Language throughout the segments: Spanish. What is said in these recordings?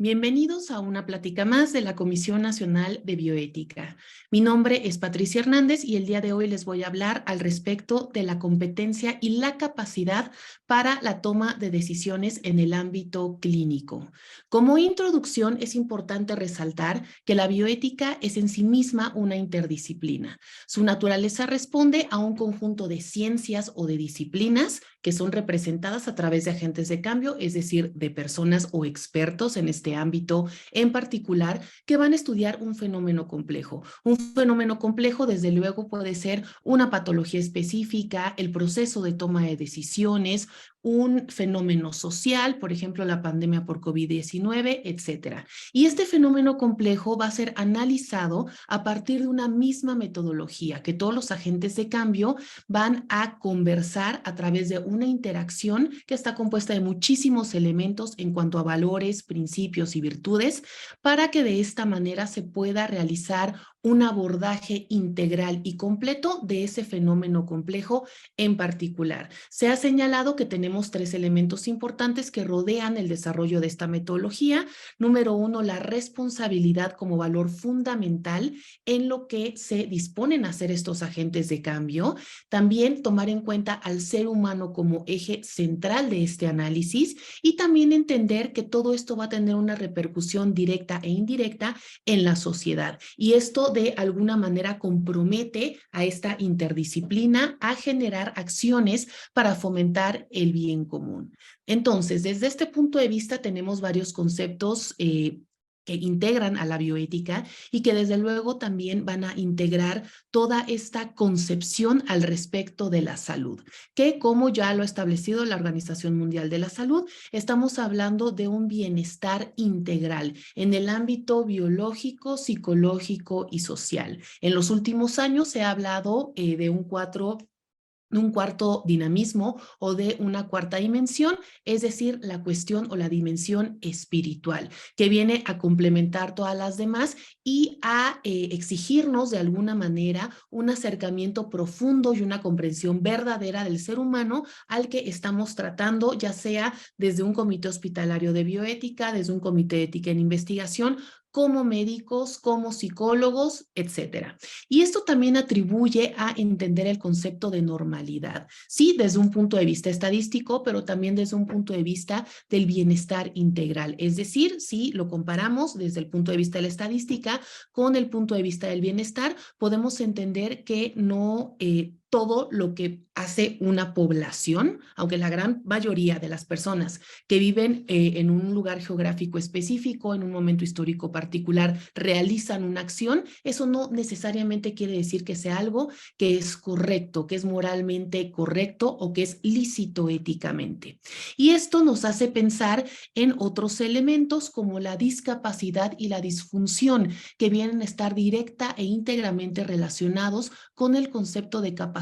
Bienvenidos a una plática más de la Comisión Nacional de Bioética. Mi nombre es Patricia Hernández y el día de hoy les voy a hablar al respecto de la competencia y la capacidad para la toma de decisiones en el ámbito clínico. Como introducción, es importante resaltar que la bioética es en sí misma una interdisciplina. Su naturaleza responde a un conjunto de ciencias o de disciplinas que son representadas a través de agentes de cambio, es decir, de personas o expertos en este ámbito en particular que van a estudiar un fenómeno complejo. Un fenómeno complejo, desde luego, puede ser una patología específica, el proceso de toma de decisiones, un fenómeno social, por ejemplo, la pandemia por COVID-19, etcétera. Y este fenómeno complejo va a ser analizado a partir de una misma metodología que todos los agentes de cambio van a conversar a través de una interacción que está compuesta de muchísimos elementos en cuanto a valores, principios y virtudes, para que de esta manera se pueda realizar un abordaje integral y completo de ese fenómeno complejo en particular. Se ha señalado que tenemos tres elementos importantes que rodean el desarrollo de esta metodología. Número uno, la responsabilidad como valor fundamental en lo que se disponen a hacer estos agentes de cambio. También tomar en cuenta al ser humano como eje central de este análisis y también entender que todo esto va a tener una repercusión directa e indirecta en la sociedad. Y esto de alguna manera compromete a esta interdisciplina a generar acciones para fomentar el bien común. Entonces, desde este punto de vista tenemos varios conceptos que integran a la bioética y que desde luego también van a integrar toda esta concepción al respecto de la salud, que como ya lo ha establecido la Organización Mundial de la Salud, estamos hablando de un bienestar integral en el ámbito biológico, psicológico y social. En los últimos años se ha hablado de un cuarto dinamismo o de una cuarta dimensión, es decir, la cuestión o la dimensión espiritual, que viene a complementar todas las demás y a exigirnos de alguna manera un acercamiento profundo y una comprensión verdadera del ser humano al que estamos tratando, ya sea desde un comité hospitalario de bioética, desde un comité de ética en investigación, como médicos, como psicólogos, etcétera. Y esto también atribuye a entender el concepto de normalidad, sí, desde un punto de vista estadístico, pero también desde un punto de vista del bienestar integral. Es decir, si lo comparamos desde el punto de vista de la estadística con el punto de vista del bienestar, podemos entender que no todo lo que hace una población, aunque la gran mayoría de las personas que viven en un lugar geográfico específico, en un momento histórico particular, realizan una acción, eso no necesariamente quiere decir que sea algo que es correcto, que es moralmente correcto o que es lícito éticamente. Y esto nos hace pensar en otros elementos como la discapacidad y la disfunción, que vienen a estar directa e íntegramente relacionados con el concepto de capacidad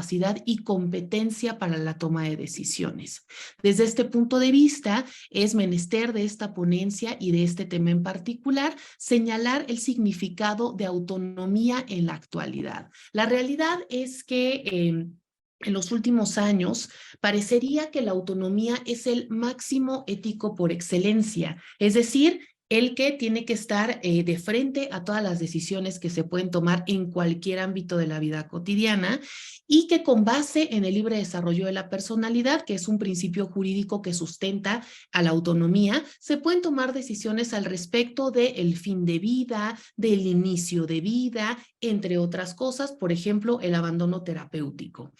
y competencia para la toma de decisiones. Desde este punto de vista, es menester de esta ponencia y de este tema en particular señalar el significado de autonomía en la actualidad. La realidad es que en los últimos años parecería que la autonomía es el máximo ético por excelencia, es decir, el que tiene que estar de frente a todas las decisiones que se pueden tomar en cualquier ámbito de la vida cotidiana y que con base en el libre desarrollo de la personalidad, que es un principio jurídico que sustenta a la autonomía, se pueden tomar decisiones al respecto del fin de vida, del inicio de vida, entre otras cosas, por ejemplo, el abandono terapéutico.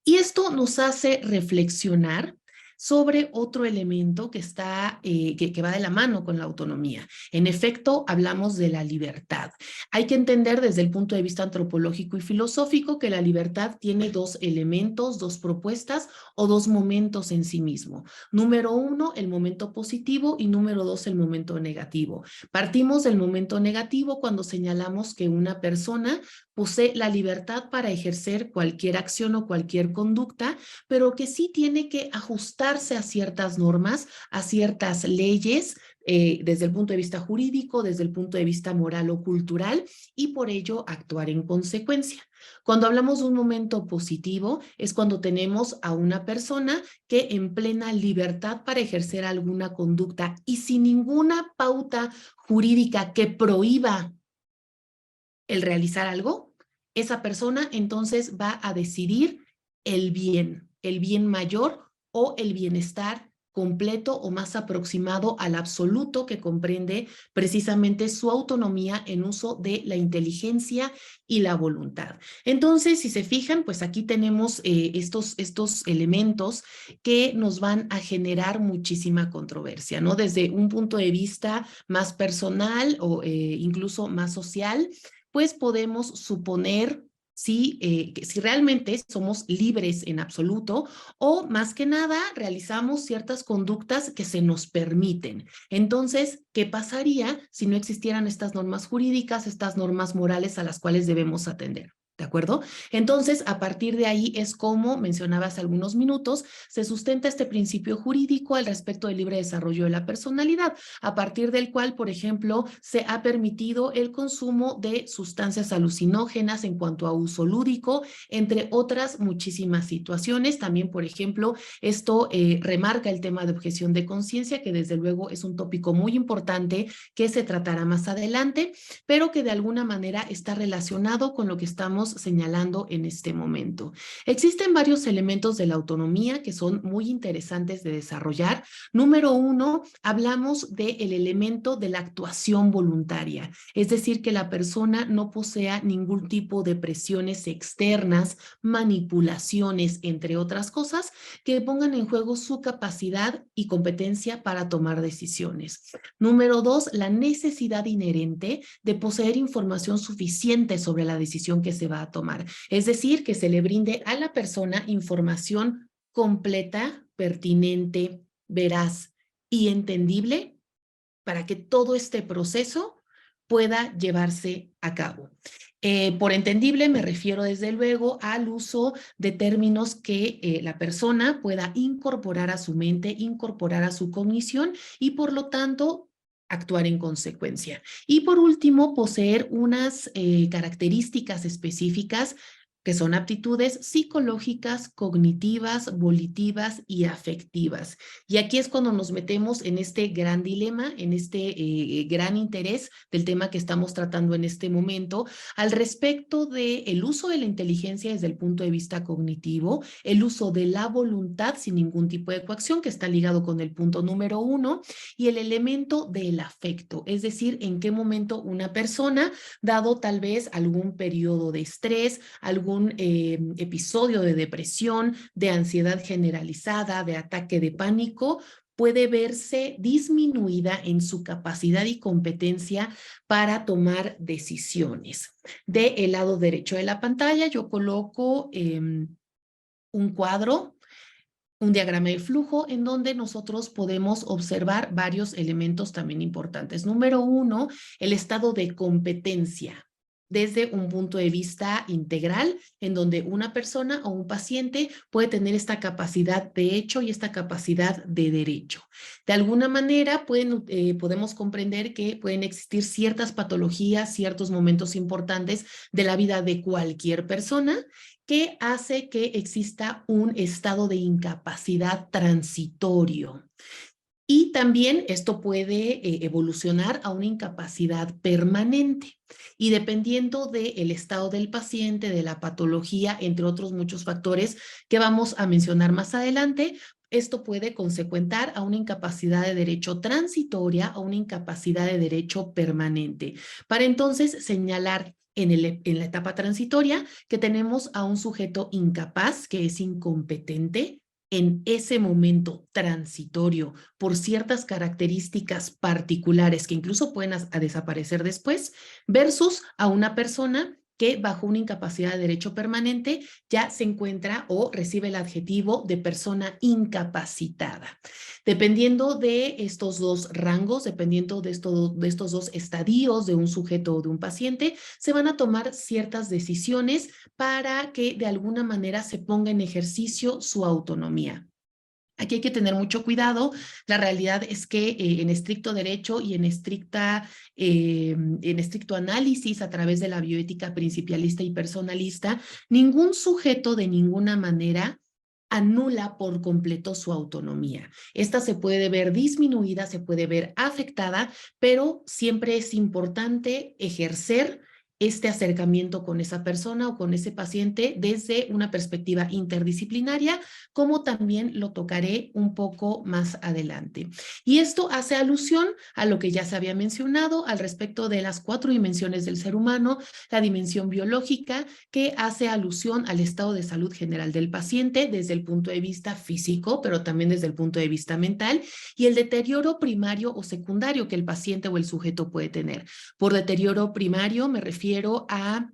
Y esto nos hace reflexionar sobre otro elemento que está, que va de la mano con la autonomía. En efecto, hablamos de la libertad. Hay que entender desde el punto de vista antropológico y filosófico que la libertad tiene dos elementos, dos propuestas o dos momentos en sí mismo. Número uno, el momento positivo y número dos, el momento negativo. Partimos del momento negativo cuando señalamos que una persona posee la libertad para ejercer cualquier acción o cualquier conducta, pero que sí tiene que ajustarse a ciertas normas, a ciertas leyes, desde el punto de vista jurídico, desde el punto de vista moral o cultural, y por ello actuar en consecuencia. Cuando hablamos de un momento positivo, es cuando tenemos a una persona que en plena libertad para ejercer alguna conducta y sin ninguna pauta jurídica que prohíba el realizar algo, esa persona entonces va a decidir el bien mayor o el bienestar completo o más aproximado al absoluto que comprende precisamente su autonomía en uso de la inteligencia y la voluntad. Entonces, si se fijan, pues aquí tenemos estos elementos que nos van a generar muchísima controversia, ¿no? Desde un punto de vista más personal o incluso más social, pues podemos suponer que si realmente somos libres en absoluto o más que nada realizamos ciertas conductas que se nos permiten. Entonces, ¿qué pasaría si no existieran estas normas jurídicas, estas normas morales a las cuales debemos atender? ¿De acuerdo? Entonces, a partir de ahí es como mencionaba hace algunos minutos, se sustenta este principio jurídico al respecto del libre desarrollo de la personalidad, a partir del cual, por ejemplo, se ha permitido el consumo de sustancias alucinógenas en cuanto a uso lúdico, entre otras muchísimas situaciones. También, por ejemplo, esto remarca el tema de objeción de conciencia, que desde luego es un tópico muy importante que se tratará más adelante, pero que de alguna manera está relacionado con lo que estamos señalando en este momento. Existen varios elementos de la autonomía que son muy interesantes de desarrollar. Número uno, hablamos del elemento de la actuación voluntaria, es decir, que la persona no posea ningún tipo de presiones externas, manipulaciones, entre otras cosas, que pongan en juego su capacidad y competencia para tomar decisiones. Número dos, la necesidad inherente de poseer información suficiente sobre la decisión que se va a tomar, es decir, que se le brinde a la persona información completa, pertinente, veraz y entendible para que todo este proceso pueda llevarse a cabo. Por entendible me refiero desde luego al uso de términos que la persona pueda incorporar a su mente, incorporar a su cognición y por lo tanto actuar en consecuencia. Y por último, poseer unas características específicas que son aptitudes psicológicas, cognitivas, volitivas y afectivas. Y aquí es cuando nos metemos en este gran dilema, en este gran interés del tema que estamos tratando en este momento, al respecto del uso de la inteligencia desde el punto de vista cognitivo, el uso de la voluntad sin ningún tipo de coacción, que está ligado con el punto número uno, y el elemento del afecto, es decir, en qué momento una persona, dado tal vez algún periodo de estrés, algún episodio de depresión, de ansiedad generalizada, de ataque de pánico, puede verse disminuida en su capacidad y competencia para tomar decisiones. Del lado derecho de la pantalla yo coloco un cuadro, un diagrama de flujo en donde nosotros podemos observar varios elementos también importantes. Número uno, el estado de competencia desde un punto de vista integral, en donde una persona o un paciente puede tener esta capacidad de hecho y esta capacidad de derecho. De alguna manera podemos comprender que pueden existir ciertas patologías, ciertos momentos importantes de la vida de cualquier persona que hace que exista un estado de incapacidad transitorio. Y también esto puede evolucionar a una incapacidad permanente. Y dependiendo del estado del paciente, de la patología, entre otros muchos factores que vamos a mencionar más adelante, esto puede consecuentar a una incapacidad de derecho transitoria, a una incapacidad de derecho permanente. Para entonces señalar en la etapa transitoria que tenemos a un sujeto incapaz, que es incompetente, en ese momento transitorio por ciertas características particulares que incluso pueden desaparecer después, versus a una persona que bajo una incapacidad de derecho permanente ya se encuentra o recibe el adjetivo de persona incapacitada. Dependiendo de estos dos rangos, dependiendo de estos dos estadios de un sujeto o de un paciente, se van a tomar ciertas decisiones para que de alguna manera se ponga en ejercicio su autonomía. Aquí hay que tener mucho cuidado. La realidad es que en estricto derecho y en estricto análisis a través de la bioética principialista y personalista, ningún sujeto de ninguna manera anula por completo su autonomía. Esta se puede ver disminuida, se puede ver afectada, pero siempre es importante ejercer este acercamiento con esa persona o con ese paciente desde una perspectiva interdisciplinaria, como también lo tocaré un poco más adelante. Y esto hace alusión a lo que ya se había mencionado al respecto de las 4 dimensiones del ser humano, la dimensión biológica, que hace alusión al estado de salud general del paciente desde el punto de vista físico, pero también desde el punto de vista mental, y el deterioro primario o secundario que el paciente o el sujeto puede tener. Por deterioro primario me refiero a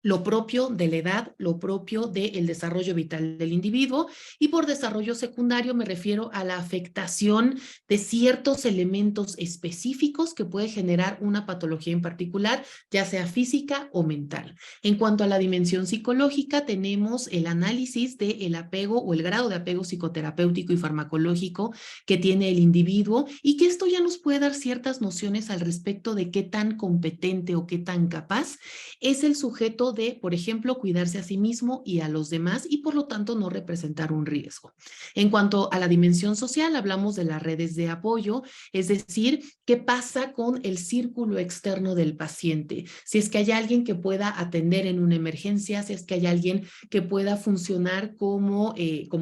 lo propio de la edad, lo propio del desarrollo vital del individuo, y por desarrollo secundario me refiero a la afectación de ciertos elementos específicos que puede generar una patología en particular, ya sea física o mental. En cuanto a la dimensión psicológica, tenemos el análisis del apego o el grado de apego psicoterapéutico y farmacológico que tiene el individuo, y que esto ya nos puede dar ciertas nociones al respecto de qué tan competente o qué tan capaz es el sujeto de, por ejemplo, cuidarse a sí mismo y a los demás, y por lo tanto no representar un riesgo. En cuanto a la dimensión social, hablamos de las redes de apoyo, es decir, qué pasa con el círculo externo del paciente. Si es que hay alguien que pueda atender en una emergencia, si es que hay alguien que pueda funcionar como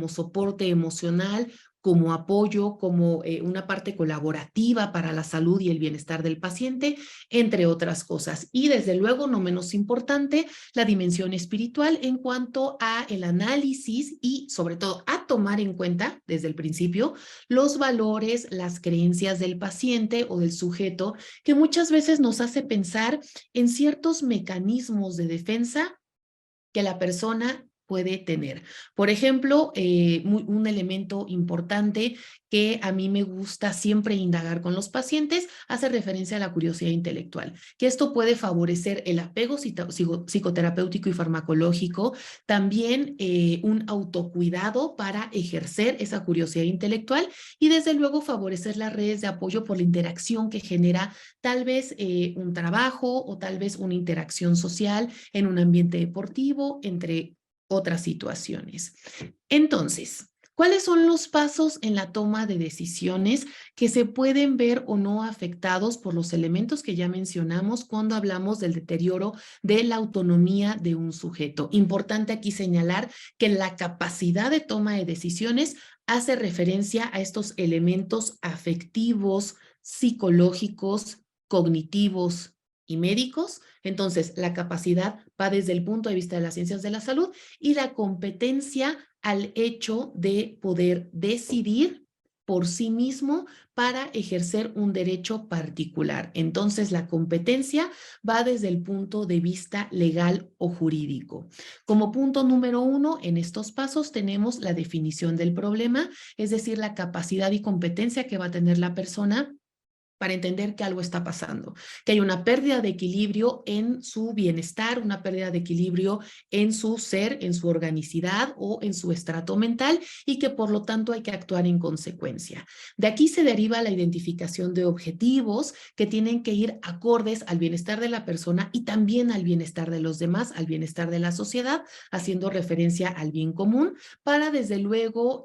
soporte emocional, como apoyo, como una parte colaborativa para la salud y el bienestar del paciente, entre otras cosas. Y desde luego, no menos importante, la dimensión espiritual en cuanto a el análisis y sobre todo a tomar en cuenta desde el principio los valores, las creencias del paciente o del sujeto, que muchas veces nos hace pensar en ciertos mecanismos de defensa que la persona puede tener. Por ejemplo, un elemento importante que a mí me gusta siempre indagar con los pacientes hace referencia a la curiosidad intelectual, que esto puede favorecer el apego psicoterapéutico y farmacológico, también un autocuidado para ejercer esa curiosidad intelectual y desde luego favorecer las redes de apoyo por la interacción que genera tal vez un trabajo o tal vez una interacción social en un ambiente deportivo, entre otras situaciones. Entonces, ¿cuáles son los pasos en la toma de decisiones que se pueden ver o no afectados por los elementos que ya mencionamos cuando hablamos del deterioro de la autonomía de un sujeto? Importante aquí señalar que la capacidad de toma de decisiones hace referencia a estos elementos afectivos, psicológicos, cognitivos y médicos. Entonces, la capacidad va desde el punto de vista de las ciencias de la salud y la competencia al hecho de poder decidir por sí mismo para ejercer un derecho particular. Entonces, la competencia va desde el punto de vista legal o jurídico. Como punto número 1, en estos pasos tenemos la definición del problema, es decir, la capacidad y competencia que va a tener la persona para entender que algo está pasando, que hay una pérdida de equilibrio en su bienestar, una pérdida de equilibrio en su ser, en su organicidad o en su estrato mental, y que por lo tanto hay que actuar en consecuencia. De aquí se deriva la identificación de objetivos que tienen que ir acordes al bienestar de la persona y también al bienestar de los demás, al bienestar de la sociedad, haciendo referencia al bien común, para desde luego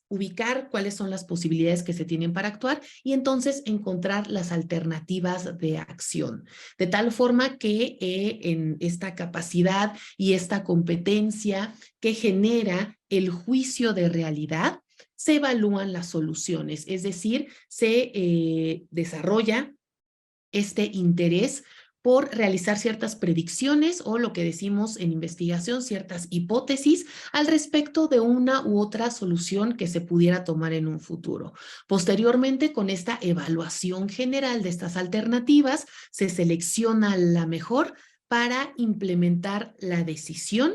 ubicar cuáles son las posibilidades que se tienen para actuar y entonces encontrar las alternativas de acción. De tal forma que en esta capacidad y esta competencia que genera el juicio de realidad, se evalúan las soluciones, es decir, se desarrolla este interés por realizar ciertas predicciones o lo que decimos en investigación, ciertas hipótesis al respecto de una u otra solución que se pudiera tomar en un futuro. Posteriormente, con esta evaluación general de estas alternativas, se selecciona la mejor para implementar la decisión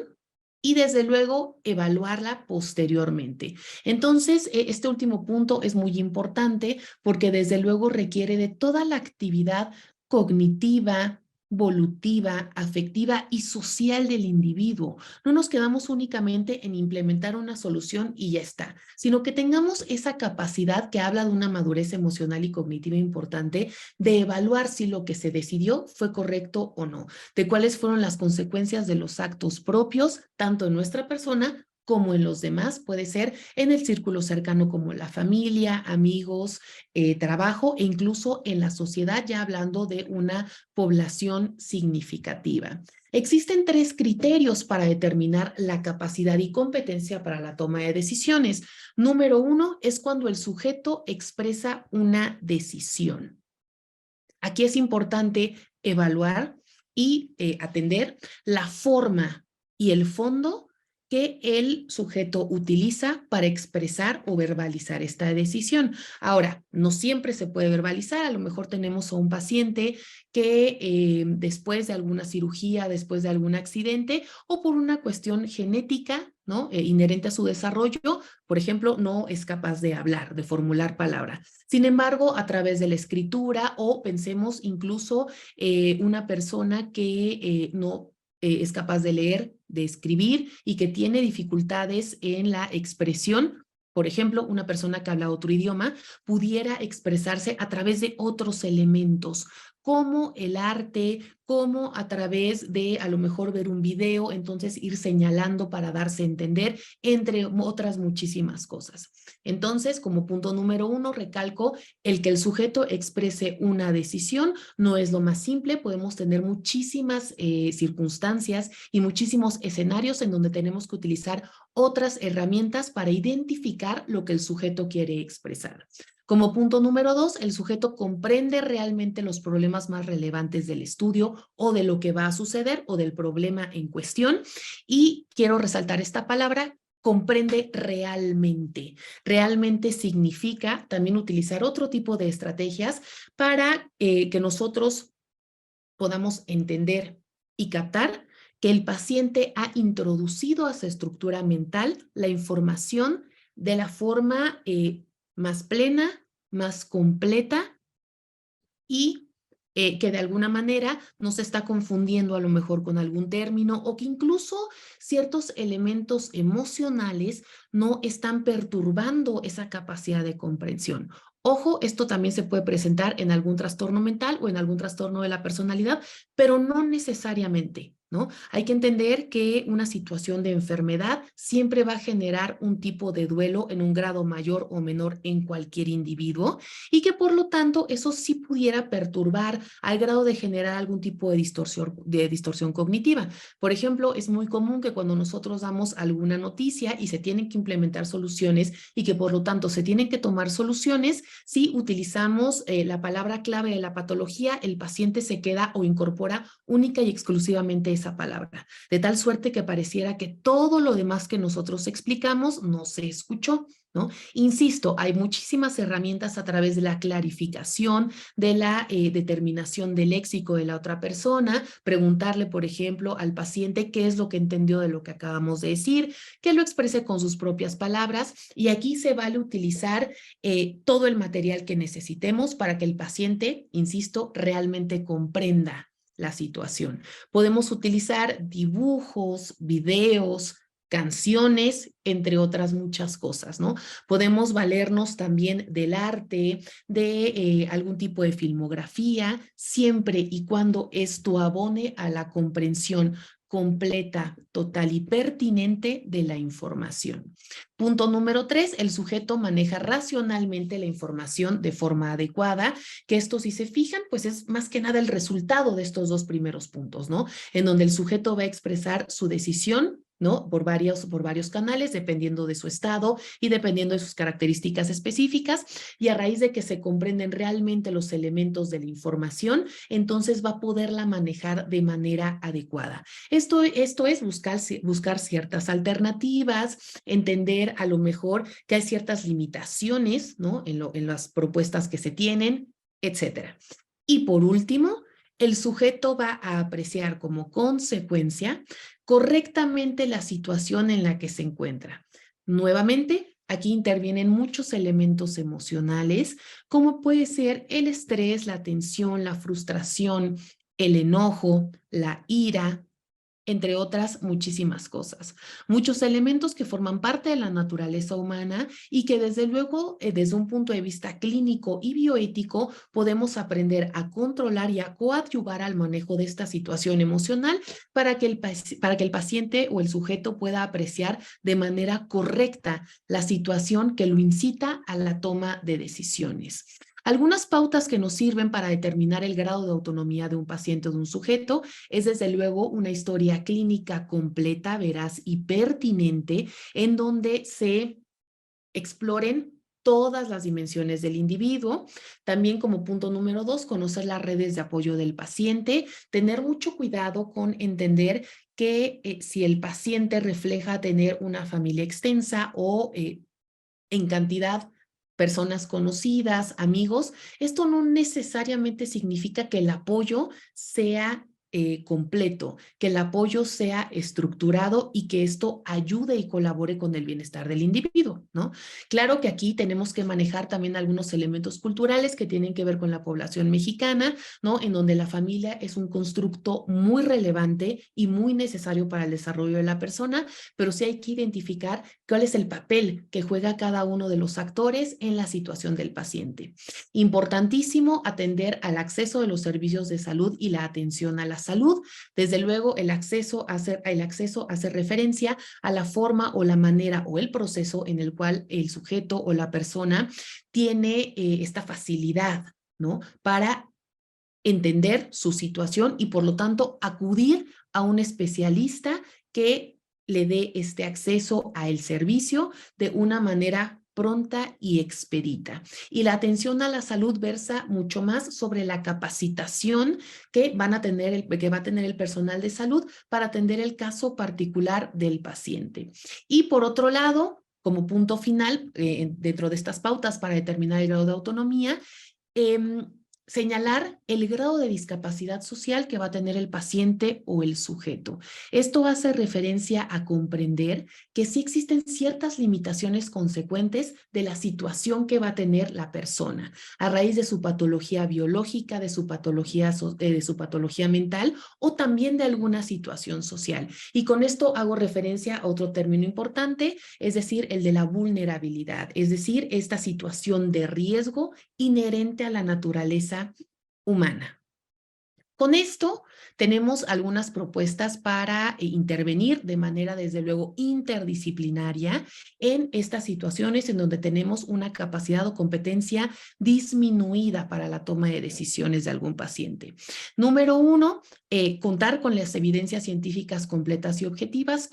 y desde luego evaluarla posteriormente. Entonces, este último punto es muy importante porque desde luego requiere de toda la actividad cognitiva, evolutiva, afectiva y social del individuo. No nos quedamos únicamente en implementar una solución y ya está, sino que tengamos esa capacidad que habla de una madurez emocional y cognitiva importante de evaluar si lo que se decidió fue correcto o no, de cuáles fueron las consecuencias de los actos propios, tanto en nuestra persona como en los demás, puede ser en el círculo cercano como la familia, amigos, trabajo e incluso en la sociedad, ya hablando de una población significativa. Existen 3 criterios para determinar la capacidad y competencia para la toma de decisiones. Número 1 es cuando el sujeto expresa una decisión. Aquí es importante evaluar y atender la forma y el fondo que el sujeto utiliza para expresar o verbalizar esta decisión. Ahora, no siempre se puede verbalizar, a lo mejor tenemos a un paciente que después de alguna cirugía, después de algún accidente o por una cuestión genética, ¿no? Inherente a su desarrollo, por ejemplo, no es capaz de hablar, de formular palabra. Sin embargo, a través de la escritura o pensemos incluso una persona que no es capaz de leer, de escribir y que tiene dificultades en la expresión. Por ejemplo, una persona que habla otro idioma pudiera expresarse a través de otros elementos, como el arte, como a través de a lo mejor ver un video, entonces ir señalando para darse a entender, entre otras muchísimas cosas. Entonces, como punto número 1, recalco el que el sujeto exprese una decisión no es lo más simple, podemos tener muchísimas circunstancias y muchísimos escenarios en donde tenemos que utilizar otras herramientas para identificar lo que el sujeto quiere expresar. Como punto número 2, el sujeto comprende realmente los problemas más relevantes del estudio o de lo que va a suceder o del problema en cuestión. Y quiero resaltar esta palabra, comprende realmente. Realmente significa también utilizar otro tipo de estrategias para que nosotros podamos entender y captar que el paciente ha introducido a su estructura mental la información de la forma más plena, más completa y que de alguna manera no se está confundiendo a lo mejor con algún término o que incluso ciertos elementos emocionales no están perturbando esa capacidad de comprensión. Ojo, esto también se puede presentar en algún trastorno mental o en algún trastorno de la personalidad, pero no necesariamente, ¿no? Hay que entender que una situación de enfermedad siempre va a generar un tipo de duelo en un grado mayor o menor en cualquier individuo y que por lo tanto eso sí pudiera perturbar al grado de generar algún tipo de distorsión cognitiva. Por ejemplo, es muy común que cuando nosotros damos alguna noticia y se tienen que implementar soluciones y que por lo tanto se tienen que tomar soluciones, si utilizamos la palabra clave de la patología, el paciente se queda o incorpora única y exclusivamente esa palabra, de tal suerte que pareciera que todo lo demás que nosotros explicamos no se escuchó, ¿no? Insisto, hay muchísimas herramientas a través de la clarificación, de la determinación del léxico de la otra persona, preguntarle, por ejemplo, al paciente qué es lo que entendió de lo que acabamos de decir, que lo exprese con sus propias palabras y aquí se vale utilizar todo el material que necesitemos para que el paciente, insisto, realmente comprenda la situación. Podemos utilizar dibujos, videos, canciones, entre otras muchas cosas, ¿no? Podemos valernos también del arte, de algún tipo de filmografía, siempre y cuando esto abone a la comprensión completa, total y pertinente de la información. Punto número 3, el sujeto maneja racionalmente la información de forma adecuada, que esto si se fijan, pues es más que nada el resultado de estos 2 primeros puntos, ¿no? En donde el sujeto va a expresar su decisión, ¿no? Por varios canales, dependiendo de su estado y dependiendo de sus características específicas, y a raíz de que se comprenden realmente los elementos de la información, entonces va a poderla manejar de manera adecuada. Esto es buscar ciertas alternativas, entender a lo mejor que hay ciertas limitaciones, ¿no? En las propuestas que se tienen, etcétera. Y por último, el sujeto va a apreciar como consecuencia correctamente la situación en la que se encuentra. Nuevamente, aquí intervienen muchos elementos emocionales, como puede ser el estrés, la tensión, la frustración, el enojo, la ira, entre otras muchísimas cosas. Muchos elementos que forman parte de la naturaleza humana y que desde luego, desde un punto de vista clínico y bioético, podemos aprender a controlar y a coadyuvar al manejo de esta situación emocional para que el paciente o el sujeto pueda apreciar de manera correcta la situación que lo incita a la toma de decisiones. Algunas pautas que nos sirven para determinar el grado de autonomía de un paciente o de un sujeto es desde luego una historia clínica completa, veraz y pertinente en donde se exploren todas las dimensiones del individuo. También como punto número 2, conocer las redes de apoyo del paciente, tener mucho cuidado con entender que si el paciente refleja tener una familia extensa o en cantidad personas conocidas, amigos, esto no necesariamente significa que el apoyo sea completo, que el apoyo sea estructurado y que esto ayude y colabore con el bienestar del individuo, ¿no? Claro que aquí tenemos que manejar también algunos elementos culturales que tienen que ver con la población mexicana, ¿no? En donde la familia es un constructo muy relevante y muy necesario para el desarrollo de la persona, pero sí hay que identificar cuál es el papel que juega cada uno de los actores en la situación del paciente. Importantísimo atender al acceso de los servicios de salud y la atención a la salud. Desde luego, el acceso hace referencia a la forma o la manera o el proceso en el cual el sujeto o la persona tiene esta facilidad, ¿no? Para entender su situación y por lo tanto acudir a un especialista que le dé este acceso a el servicio de una manera pronta y expedita. Y la atención a la salud versa mucho más sobre la capacitación que va a tener el personal de salud para atender el caso particular del paciente. Y por otro lado, como punto final, dentro de estas pautas para determinar el grado de autonomía, señalar el grado de discapacidad social que va a tener el paciente o el sujeto. Esto hace referencia a comprender que sí existen ciertas limitaciones consecuentes de la situación que va a tener la persona a raíz de su patología biológica, de su patología mental o también de alguna situación social. Y con esto hago referencia a otro término importante, es decir, el de la vulnerabilidad, es decir, esta situación de riesgo inherente a la naturaleza humana. Con esto tenemos algunas propuestas para intervenir de manera, desde luego, interdisciplinaria en estas situaciones en donde tenemos una capacidad o competencia disminuida para la toma de decisiones de algún paciente. Número 1, contar con las evidencias científicas completas y objetivas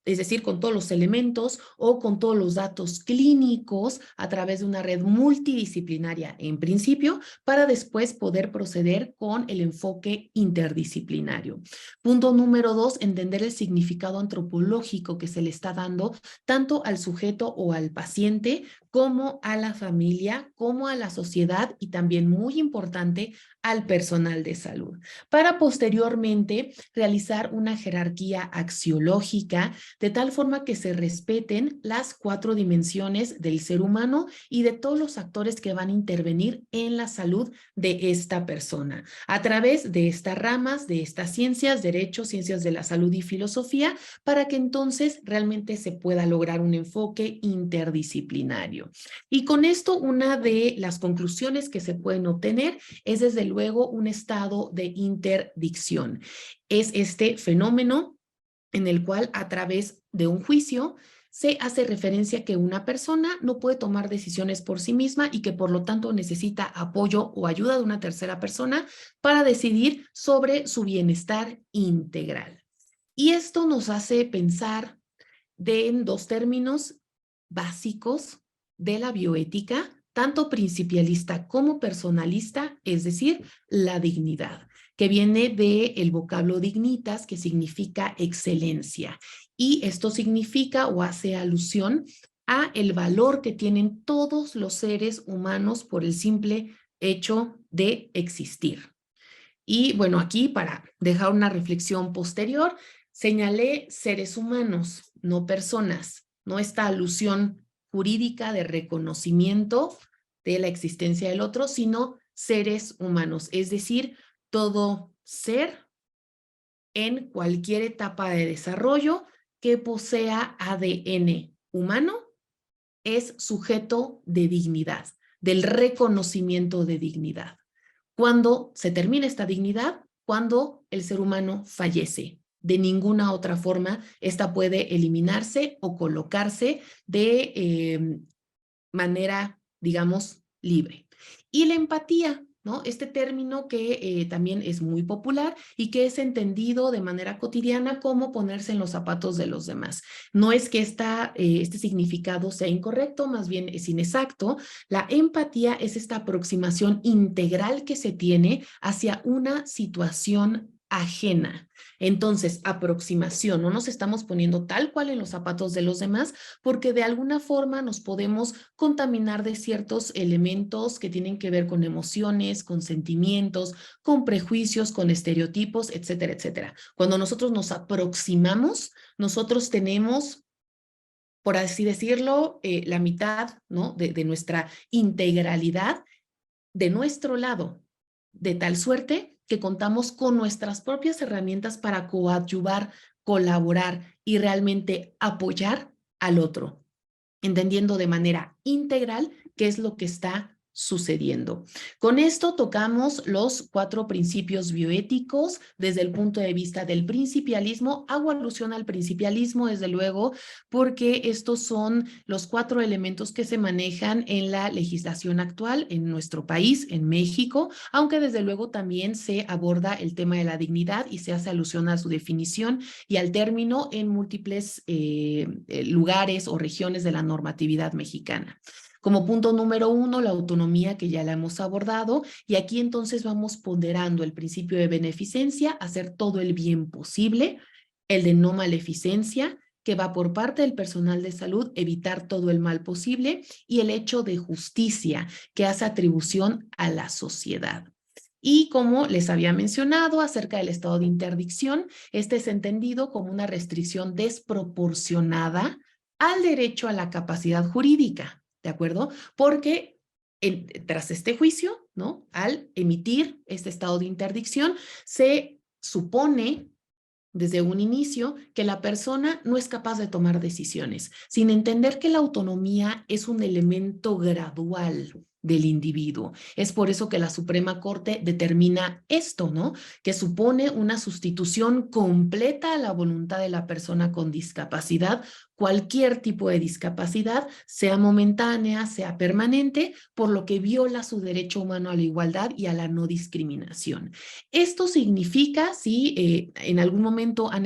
es decir, con todos los elementos o con todos los datos clínicos a través de una red multidisciplinaria en principio, para después poder proceder con el enfoque interdisciplinario. Punto número 2, entender el significado antropológico que se le está dando tanto al sujeto o al paciente como a la familia, como a la sociedad y también, muy importante, al personal de salud, para posteriormente realizar una jerarquía axiológica de tal forma que se respeten las 4 dimensiones del ser humano y de todos los actores que van a intervenir en la salud de esta persona, a través de estas ramas, de estas ciencias, derecho, ciencias de la salud y filosofía, para que entonces realmente se pueda lograr un enfoque interdisciplinario. Y con esto, una de las conclusiones que se pueden obtener es desde luego un estado de interdicción. Es este fenómeno en el cual a través de un juicio se hace referencia a que una persona no puede tomar decisiones por sí misma y que por lo tanto necesita apoyo o ayuda de una tercera persona para decidir sobre su bienestar integral. Y esto nos hace pensar en 2 términos básicos de la bioética, tanto principialista como personalista, es decir, la dignidad, que viene del vocablo dignitas, que significa excelencia. Y esto significa o hace alusión a el valor que tienen todos los seres humanos por el simple hecho de existir. Y bueno, aquí para dejar una reflexión posterior, señalé seres humanos, no personas, no esta alusión jurídica de reconocimiento de la existencia del otro, sino seres humanos, es decir, todo ser en cualquier etapa de desarrollo que posea ADN humano es sujeto de dignidad, del reconocimiento de dignidad. Cuando se termina esta dignidad, cuando el ser humano fallece. De ninguna otra forma, esta puede eliminarse o colocarse de manera, digamos, libre. Y la empatía, ¿no? Este término que también es muy popular y que es entendido de manera cotidiana como ponerse en los zapatos de los demás. No es que este significado sea incorrecto, más bien es inexacto. La empatía es esta aproximación integral que se tiene hacia una situación ajena. Entonces, aproximación, no nos estamos poniendo tal cual en los zapatos de los demás, porque de alguna forma nos podemos contaminar de ciertos elementos que tienen que ver con emociones, con sentimientos, con prejuicios, con estereotipos, etcétera, etcétera. Cuando nosotros nos aproximamos, nosotros tenemos, por así decirlo, la mitad, ¿no? de nuestra integralidad de nuestro lado, de tal suerte que contamos con nuestras propias herramientas para coadyuvar, colaborar y realmente apoyar al otro, entendiendo de manera integral qué es lo que está sucediendo. Con esto tocamos los 4 principios bioéticos desde el punto de vista del principialismo. Hago alusión al principialismo, desde luego, porque estos son los 4 elementos que se manejan en la legislación actual en nuestro país, en México, aunque desde luego también se aborda el tema de la dignidad y se hace alusión a su definición y al término en múltiples lugares o regiones de la normatividad mexicana. Como punto número 1, la autonomía, que ya la hemos abordado, y aquí entonces vamos ponderando el principio de beneficencia, hacer todo el bien posible, el de no maleficencia, que va por parte del personal de salud, evitar todo el mal posible, y el hecho de justicia, que hace atribución a la sociedad. Y como les había mencionado acerca del estado de interdicción, este es entendido como una restricción desproporcionada al derecho a la capacidad jurídica, ¿de acuerdo? Porque tras este juicio, ¿no? Al emitir este estado de interdicción, se supone desde un inicio que la persona no es capaz de tomar decisiones, sin entender que la autonomía es un elemento gradual del individuo. Es por eso que la Suprema Corte determina esto, ¿no? Que supone una sustitución completa a la voluntad de la persona con discapacidad, cualquier tipo de discapacidad, sea momentánea, sea permanente, por lo que viola su derecho humano a la igualdad y a la no discriminación. Esto significa, si en algún momento han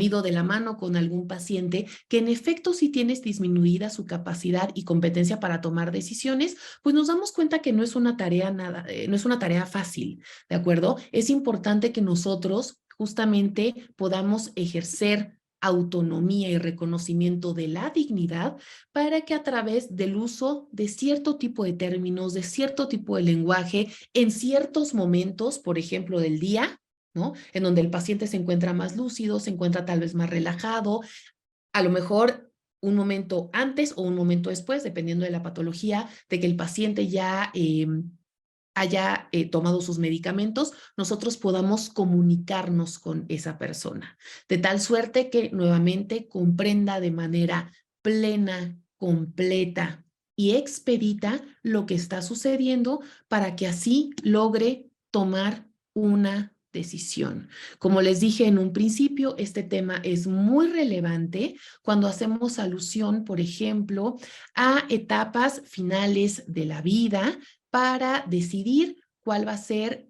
ido de la mano con algún paciente, que en efecto si tienes disminuida su capacidad y competencia para tomar decisiones, pues nos damos cuenta que no es una tarea no es una tarea fácil, ¿de acuerdo? Es importante que nosotros justamente podamos ejercer autonomía y reconocimiento de la dignidad para que a través del uso de cierto tipo de términos, de cierto tipo de lenguaje, en ciertos momentos, por ejemplo, del día, ¿no? En donde el paciente se encuentra más lúcido, se encuentra tal vez más relajado, a lo mejor un momento antes o un momento después, dependiendo de la patología, de que el paciente ya haya tomado sus medicamentos, nosotros podamos comunicarnos con esa persona, de tal suerte que nuevamente comprenda de manera plena, completa y expedita lo que está sucediendo para que así logre tomar una decisión. Como les dije en un principio, este tema es muy relevante cuando hacemos alusión, por ejemplo, a etapas finales de la vida, para decidir cuál va a ser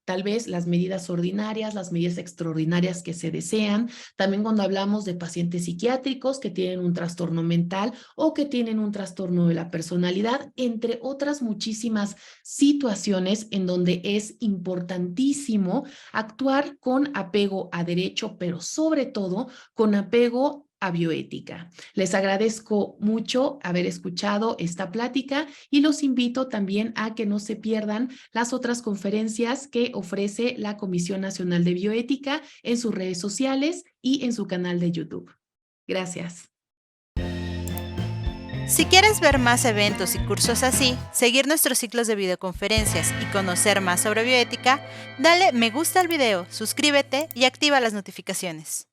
tal vez las medidas ordinarias, las medidas extraordinarias que se desean. También cuando hablamos de pacientes psiquiátricos que tienen un trastorno mental o que tienen un trastorno de la personalidad, entre otras muchísimas situaciones en donde es importantísimo actuar con apego a derecho, pero sobre todo con apego a bioética. Les agradezco mucho haber escuchado esta plática y los invito también a que no se pierdan las otras conferencias que ofrece la Comisión Nacional de Bioética en sus redes sociales y en su canal de YouTube. Gracias. Si quieres ver más eventos y cursos así, seguir nuestros ciclos de videoconferencias y conocer más sobre bioética, dale me gusta al video, suscríbete y activa las notificaciones.